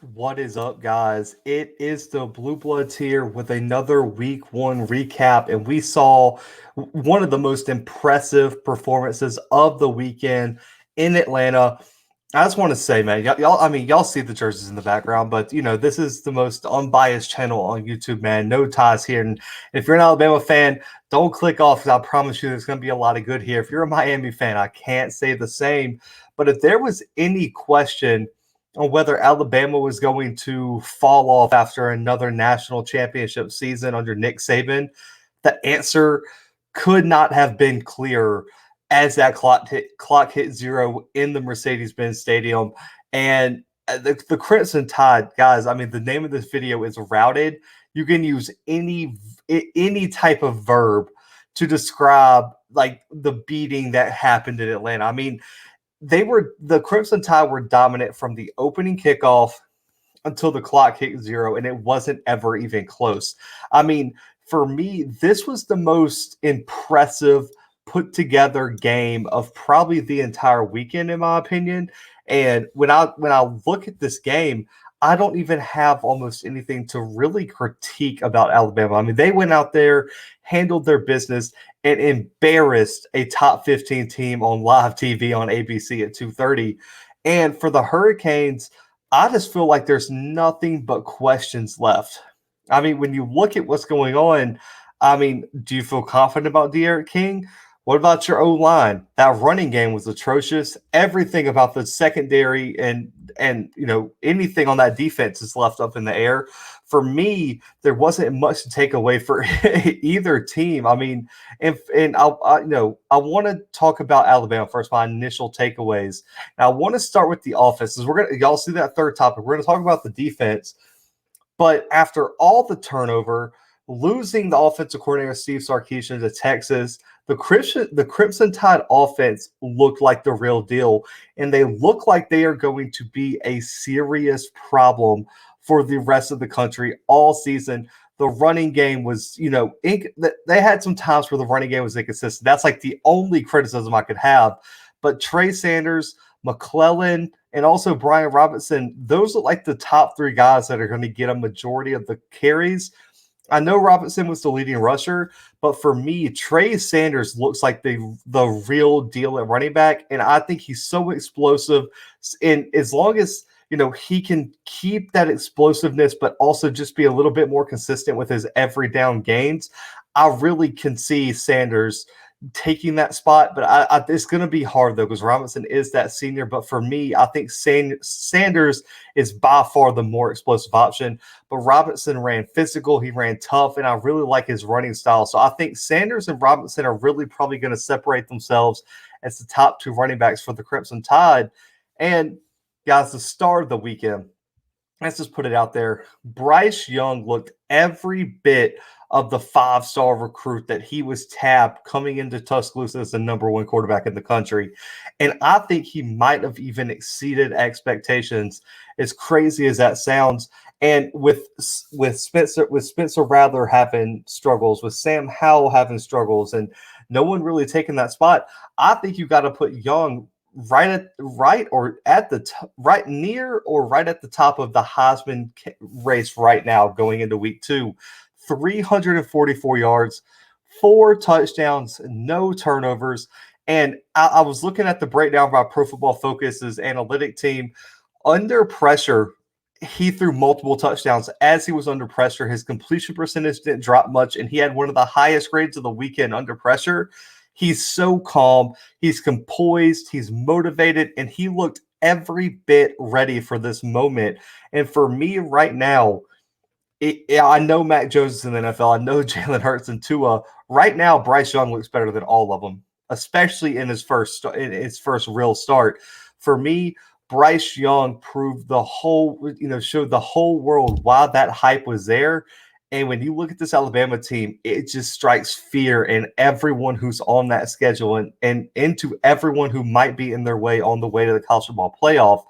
What is up, guys? It is the Bluebloods here with another week one recap, and we saw one of the most impressive performances of the weekend in Atlanta. I just want to say, man, I mean, y'all see the jerseys in the background, but this is the most unbiased channel on YouTube, man. No ties here. And if you're an Alabama fan, don't click off because I promise you there's going to be a lot of good here. If you're a Miami fan, I can't say the same. But if there was any question on whether Alabama was going to fall off after another national championship season under Nick Saban, the answer could not have been clearer as that clock hit zero in the Mercedes-Benz Stadium. And the Crimson Tide, guys, I mean, the name of this video is Routed. You can use any type of verb to describe like the beating that happened in Atlanta. I mean, the Crimson Tide were dominant from the opening kickoff until the clock hit zero, and it wasn't ever even close. I mean, for me, this was the most impressive put together game of probably the entire weekend, in my opinion. And when I look at this game, I don't even have almost anything to really critique about Alabama. I mean, they went out there, handled their business, and embarrassed a top 15 team on live TV on ABC at 2:30. And for the Hurricanes, I just feel like there's nothing but questions left. I mean, when you look at what's going on, I mean, do you feel confident about De'Aaron King? What about your O-line? That running game was atrocious. Everything about the secondary and anything on that defense is left up in the air. For me, there wasn't much to take away for either team. I mean, I want to talk about Alabama first. My initial takeaways. Now, I want to start with the offenses. Y'all see that third topic. We're gonna talk about the defense, but after all the turnover, losing the offensive coordinator Steve Sarkisian to Texas, the Crimson Tide offense looked like the real deal, and they look like they are going to be a serious problem for the rest of the country all season. The running game was, they had some times where the running game was inconsistent. That's like the only criticism I could have. But Trey Sanders, McClellan, and also Brian Robinson, those are like the top three guys that are going to get a majority of the carries. I know Robinson was the leading rusher, but for me, Trey Sanders looks like the real deal at running back, and I think he's so explosive. And as long as he can keep that explosiveness, but also just be a little bit more consistent with his every down gains, I really can see Sanders taking that spot. But it's going to be hard though because Robinson is that senior. But for me, I think Sanders is by far the more explosive option. But Robinson ran physical, he ran tough, and I really like his running style. So I think Sanders and Robinson are really probably going to separate themselves as the top two running backs for the Crimson Tide. And guys, the star of the weekend, let's just put it out there. Bryce Young looked every bit of the five-star recruit that he was tabbed coming into Tuscaloosa as the number one quarterback in the country. And I think he might have even exceeded expectations, as crazy as that sounds. And with Spencer Rattler having struggles, with Sam Howell having struggles, and no one really taking that spot, I think you got to put Young right near or right at the top of the Heisman race right now going into week 2. 344 yards, 4 touchdowns, no turnovers. And I was looking at the breakdown by Pro Football Focus's analytic team. Under pressure, he threw multiple touchdowns as he was under pressure. His completion percentage didn't drop much, and he had one of the highest grades of the weekend under pressure. He's so calm, he's composed, he's motivated, and he looked every bit ready for this moment. And for me right now, I know Mac Jones is in the NFL. I know Jalen Hurts and Tua. Right now, Bryce Young looks better than all of them, especially in his first real start. For me, Bryce Young proved showed the whole world why that hype was there. And when you look at this Alabama team, it just strikes fear in everyone who's on that schedule and into everyone who might be in their way on the way to the college football playoff.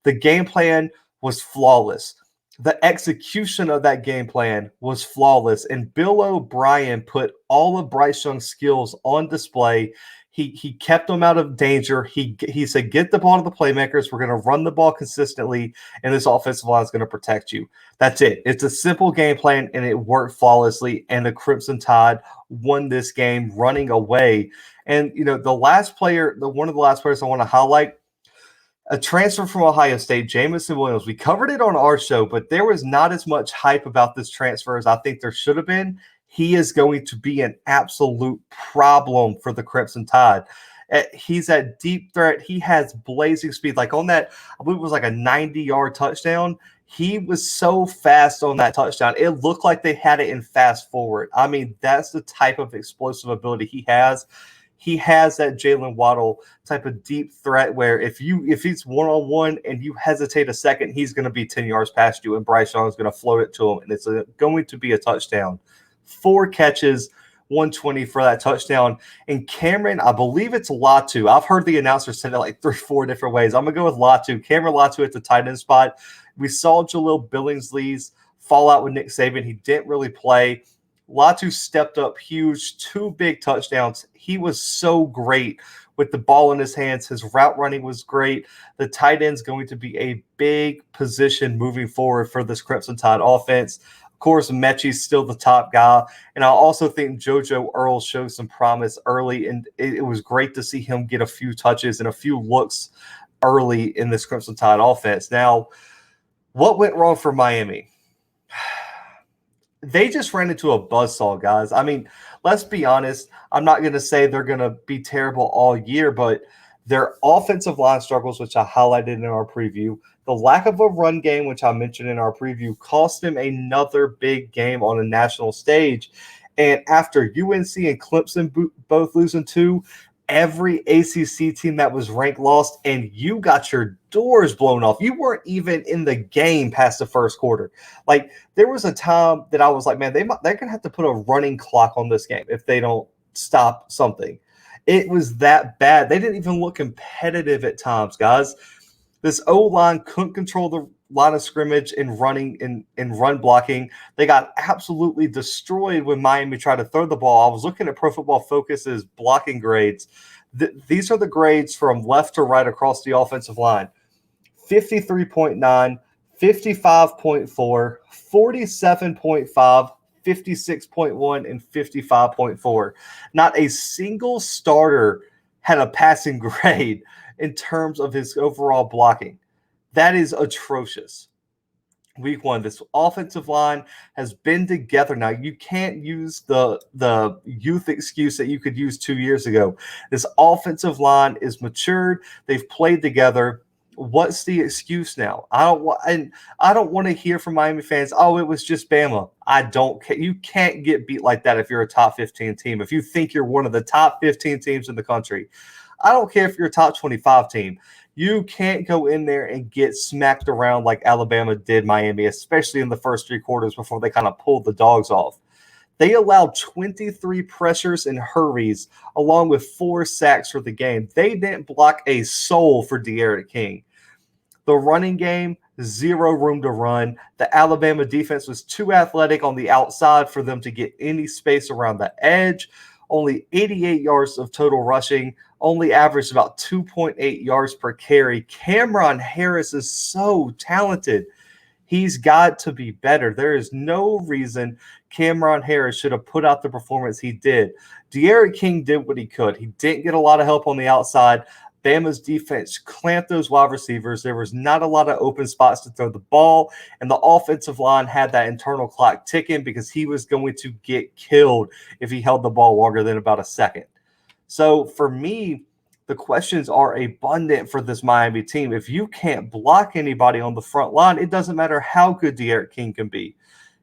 The game plan was flawless. The execution of that game plan was flawless. And Bill O'Brien put all of Bryce Young's skills on display. He kept them out of danger. He said, get the ball to the playmakers. We're going to run the ball consistently, and this offensive line is going to protect you. That's it. It's a simple game plan, and it worked flawlessly, and the Crimson Tide won this game running away. And, one of the last players I want to highlight, a transfer from Ohio State, Jamison Williams. We covered it on our show, but there was not as much hype about this transfer as I think there should have been. He is going to be an absolute problem for the Crimson Tide. He's a deep threat. He has blazing speed. Like on that, I believe it was like a 90-yard touchdown. He was so fast on that touchdown. It looked like they had it in fast forward. I mean, that's the type of explosive ability he has. He has that Jalen Waddle type of deep threat where if he's one-on-one and you hesitate a second, he's going to be 10 yards past you, and Bryce Young is going to float it to him, and it's going to be a touchdown. 4 catches, 120 for that touchdown. And Cameron, I believe it's Latu. I've heard the announcer say it like 3-4 different ways. I'm going to go with Latu. Cameron Latu at the tight end spot. We saw Jaleel Billingsley's fall out with Nick Saban. He didn't really play. Latu stepped up huge, 2 big touchdowns. He was so great with the ball in his hands. His route running was great. The tight end's going to be a big position moving forward for this Crimson Tide offense. Of course, Mechie's still the top guy. And I also think JoJo Earl showed some promise early, and it was great to see him get a few touches and a few looks early in this Crimson Tide offense. Now, what went wrong for Miami? They just ran into a buzzsaw, guys. I mean, let's be honest. I'm not going to say they're going to be terrible all year, but their offensive line struggles, which I highlighted in our preview, the lack of a run game, which I mentioned in our preview, cost them another big game on a national stage. And after UNC and Clemson both losing 2, every ACC team that was ranked lost, and you got your doors blown off. You weren't even in the game past the first quarter. Like, there was a time that I was like, man, they're going to have to put a running clock on this game if they don't stop something. It was that bad. They didn't even look competitive at times, guys. This O-line couldn't control the line of scrimmage and running and run blocking. They got absolutely destroyed when Miami tried to throw the ball. I was looking at Pro Football Focus's blocking grades. These are the grades from left to right across the offensive line. 53.9, 55.4, 47.5, 56.1, and 55.4. Not a single starter had a passing grade in terms of his overall blocking. That is atrocious. Week 1, this offensive line has been together now. You can't use the youth excuse that you could use 2 years ago. This offensive line is matured. They've played together. What's the excuse now? I don't want to hear from Miami fans, oh, it was just Bama. I don't care. You can't get beat like that if you're a top 15 team. If you think you're one of the top 15 teams in the country, I don't care if you're a top 25 team. You can't go in there and get smacked around like Alabama did Miami, especially in the first 3 quarters before they kind of pulled the dogs off. They allowed 23 pressures and hurries along with 4 sacks for the game. They didn't block a soul for De'Aaron King. The running game, 0 room to run. The Alabama defense was too athletic on the outside for them to get any space around the edge. Only 88 yards of total rushing, only averaged about 2.8 yards per carry. Cameron Harris is so talented. He's got to be better. There is no reason Cameron Harris should have put out the performance he did. De'Aaron King did what he could. He didn't get a lot of help on the outside. Bama's defense clamped those wide receivers. There was not a lot of open spots to throw the ball, and the offensive line had that internal clock ticking because he was going to get killed if he held the ball longer than about a second. So for me, the questions are abundant for this Miami team. If you can't block anybody on the front line, it doesn't matter how good De'Aaron King can be.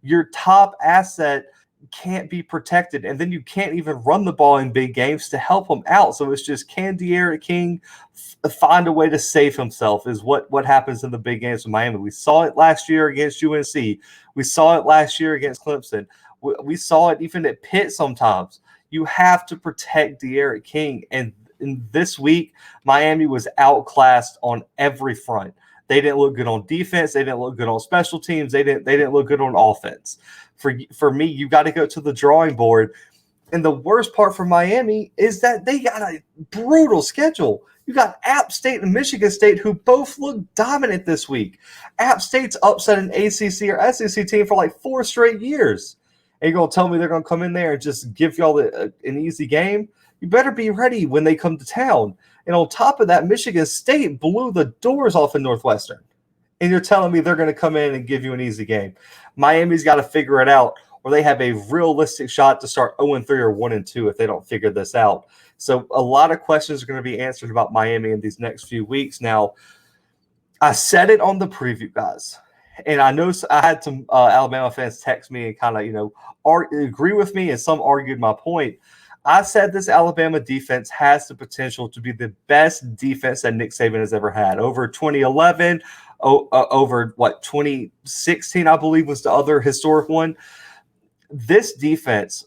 Your top asset can't be protected, and then you can't even run the ball in big games to help him out. So it's just, can De'Aaron King find a way to save himself is what happens in the big games with Miami. We saw it last year against UNC. We saw it last year against Clemson. We saw it even at Pitt sometimes. You have to protect De'Aaron King, and in this week, Miami was outclassed on every front. They didn't look good on defense. They didn't look good on special teams. They didn't look good on offense. For me, you got to go to the drawing board And the worst part for Miami is that they got a brutal schedule. You got App State and Michigan State, who both look dominant this week. App State's upset an ACC or SEC team for like 4 straight years. And you're going to tell me they're going to come in there and just give y'all an easy game? You better be ready when they come to town. And on top of that, Michigan State blew the doors off of Northwestern. And you're telling me they're going to come in and give you an easy game. Miami's got to figure it out, or they have a realistic shot to start 0-3 or 1-2 if they don't figure this out. So a lot of questions are going to be answered about Miami in these next few weeks. Now, I said it on the preview, guys, and I know I had some Alabama fans text me and kind of, agree with me, and some argued my point. I said this Alabama defense has the potential to be the best defense that Nick Saban has ever had. Over 2011, over 2016, I believe, was the other historic one. This defense,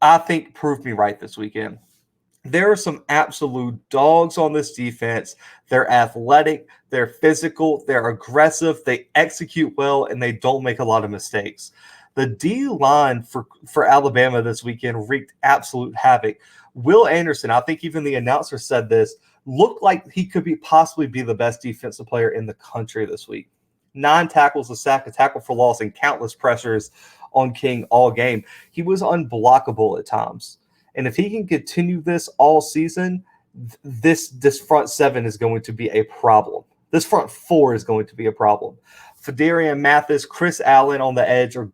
I think, proved me right this weekend. There are some absolute dogs on this defense. They're athletic, they're physical, they're aggressive, they execute well, and they don't make a lot of mistakes. The D line for Alabama this weekend wreaked absolute havoc. Will Anderson, I think even the announcer said this, looked like he could possibly be the best defensive player in the country this week. 9 tackles, a sack, a tackle for loss, and countless pressures on King all game. He was unblockable at times. And if he can continue this all season, this front 7 is going to be a problem. This front 4 is going to be a problem. Fedarian Mathis, Chris Allen on the edge, or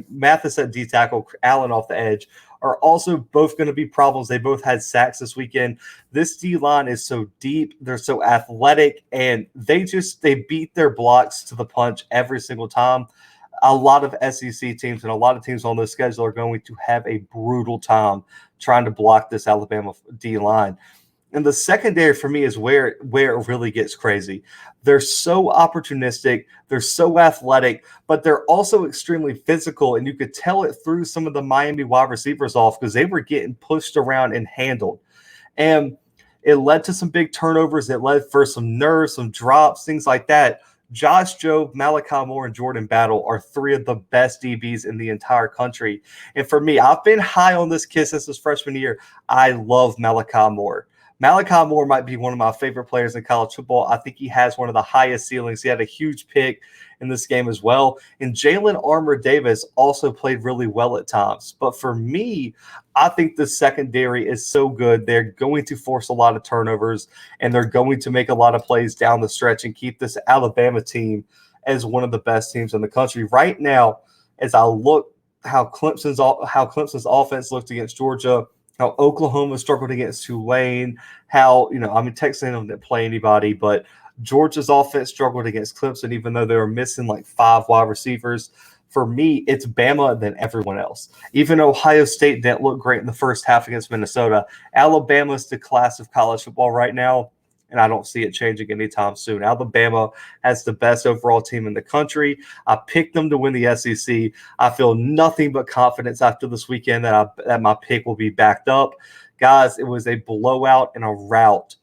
Mathis at D tackle, Allen off the edge, are also both going to be problems. They both had sacks this weekend. This D line is so deep, they're so athletic, and they beat their blocks to the punch every single time. A lot of SEC teams and a lot of teams on the schedule are going to have a brutal time trying to block this Alabama D line. And the secondary for me is where it really gets crazy. They're so opportunistic, they're so athletic, but they're also extremely physical, and you could tell it through some of the Miami wide receivers off because they were getting pushed around and handled. And it led to some big turnovers. It led for some nerves, some drops, things like that. Josh Jobe, Malachi Moore, and Jordan Battle are 3 of the best DBs in the entire country. And for me, I've been high on this kid since his freshman year. I love Malachi Moore. Malachi Moore might be one of my favorite players in college football. I think he has one of the highest ceilings. He had a huge pick in this game as well. And Jalen Armour-Davis also played really well at times. But for me, I think the secondary is so good. They're going to force a lot of turnovers, and they're going to make a lot of plays down the stretch and keep this Alabama team as one of the best teams in the country. Right now, as I look how Clemson's offense looked against Georgia, how Oklahoma struggled against Tulane, how, Texas A&M didn't play anybody, but Georgia's offense struggled against Clemson, even though they were missing like 5 wide receivers. For me, it's Bama than everyone else. Even Ohio State didn't look great in the first half against Minnesota. Alabama's the class of college football right now, and I don't see it changing anytime soon. Alabama has the best overall team in the country. I picked them to win the SEC. I feel nothing but confidence after this weekend that my pick will be backed up. Guys, it was a blowout and a rout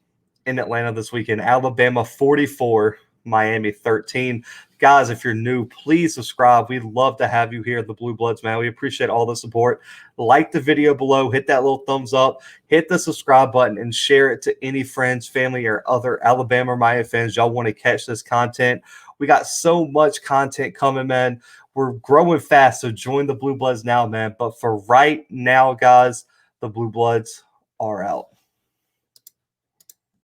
in Atlanta this weekend. Alabama 44, Miami 13. Guys, if you're new, please subscribe. We'd love to have you here at the Bluebloods, man. We appreciate all the support. Like the video below, hit that little thumbs up, hit the subscribe button, and share it to any friends, family, or other Alabama or Miami fans. Y'all want to catch this content. We got so much content coming, man. We're growing fast, so join the Bluebloods now, man. But for right now, guys, the Bluebloods are out.